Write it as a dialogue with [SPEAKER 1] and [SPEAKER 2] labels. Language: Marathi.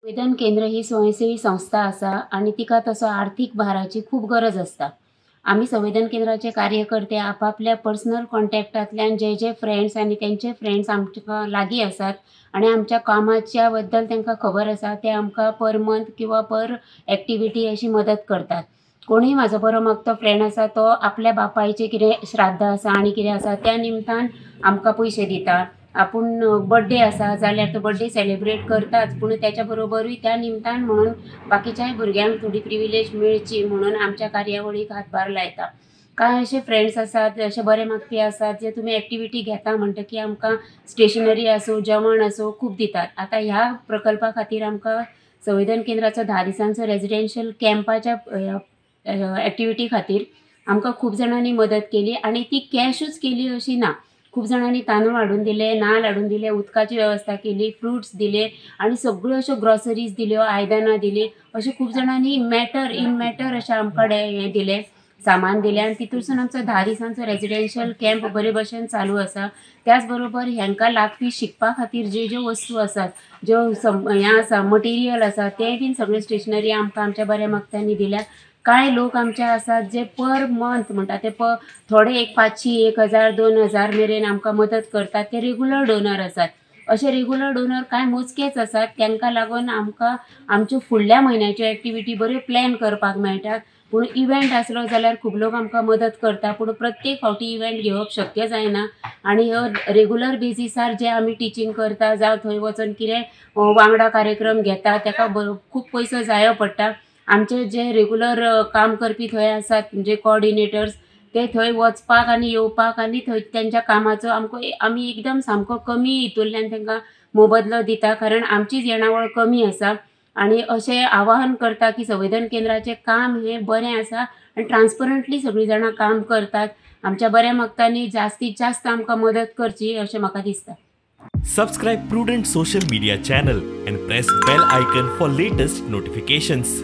[SPEAKER 1] संवेदन केंद्र ही स्वयंसेवी संस्था आसा आणि तिका तसो आर्थिक भाराची खूप गरज असता। आम्ही संवेदन केंद्राचे कार्यकर्ते आपापल्या पर्सनल कॉन्टॅक्टांतल्यान जे फ्रेंड्स आणि त्यांचे फ्रेंड्स आमच्या लागीं आसात आणि आमच्या कामाच्या बद्दल तांकां खबर आसा ते आमकां पर मंथ किंवा पर एक्टिविटी अशी मदत करतात। कोणी म्हाजो बरो मागतो फ्रेंड आसा तो आपल्या बापायचे कितें श्राद्ध आसा आनी कितें आसा त्या निमतान आमकां पयशे दिता। आपूण बर्थडे आसा जाल्यार तो बर्थडे सेलिब्रेट करताच, पूण त्याच्या बरोबरूय त्या निमतान म्हणून बाकीच्याय भुरग्यांक थोडी प्रिविलेज मेळची म्हणून आमच्या कार्यावळीक हातभार लायता। कांय असे फ्रेंड्स आसात, असे बरे मागपी आसात जे तुमी एक्टिविटी घेता म्हणटकी आमकां स्टेशनरी आसूं जेवण आसूं खूब दितात। आता ह्या प्रकल्पा खातीर आमकां संवेदन केंद्राचो 10 दिसांचो रेजिडेन्शियल कॅम्पाच्या एक्टिविटी खातीर आमकां खूब जाणांनी मदत केली आणि ती कॅशूच केली अशी ना। खूप जणांनी तांदूळ हाडून दिले, नाल्ल हाडून दिले, उदकाची व्यवस्था केली, फ्रुट्स दिले आणि सगळ्यो अश्यो ग्रॉसरीज दिल्यो, आयदनां दिली। अशें खूप जणांनी इन मॅटर अशें आमकां हें दिलें, सामान दिलें आणि तितूंतसून आमचो 10 दिसांचो रेजिडेन्शियल कॅम्प बरे भशेन चालू आसा। त्याच बरोबर हांकां लागपी शिकपा खातीर ज्यो वस्तू आसात, ज्यो हें आसा मटिरियल आसा तें बीन सगळें स्टेशनरी आमकां आमच्या बऱ्या मागत्यांनी दिल्या। कांय लोक आमचे आसात जे पर मंथ म्हणटा ते थोडे एक 500, 1000, 2000 मेरेन आमकां मदत करतात, ते रेग्युलर डोनर आसात। असे रेग्युलर डोनर कांय मोजकेच आसात, तांकां लागून आमकां आमच्यो फुडल्या म्हयन्याच्यो एक्टिविटी बऱ्यो प्लॅन करपाक मेळटा। पूण इव्हेंट आसलो जाल्यार खूब लोक आमकां मदत करता, पूण प्रत्येक फावटी इव्हेंट घेवप शक्य जायना आणि ह्यो रेग्युलर बेजिसार जे आमी टिचींग करता जावं थंय वचून कितें वांगडा कार्यक्रम घेता ताका खूब पयसो जायो पडटा। आमचे जे रेग्युलर काम करपी थंय आसात म्हणजे कोऑर्डिनेटर्स ते थंय वचपाक आनी येवपाक आनी थंय त्यांच्या कामाचो आमी एकदम सामको कमी हितूंतल्यान तांकां मोबदलो दिता, कारण आमचीच येणावळ कमी आसा। आणि अशें आवाहन करता की संवेदन केंद्राचें काम हें बरें आसा आनी ट्रान्सपरंटली सगळीं जाणां काम करतात। आमच्या बऱ्या मागतांनी जास्तीत जास्त आमकां मदत करची अशें म्हाका दिसता।
[SPEAKER 2] Subscribe Prudent social media channel and press bell icon for latest notifications.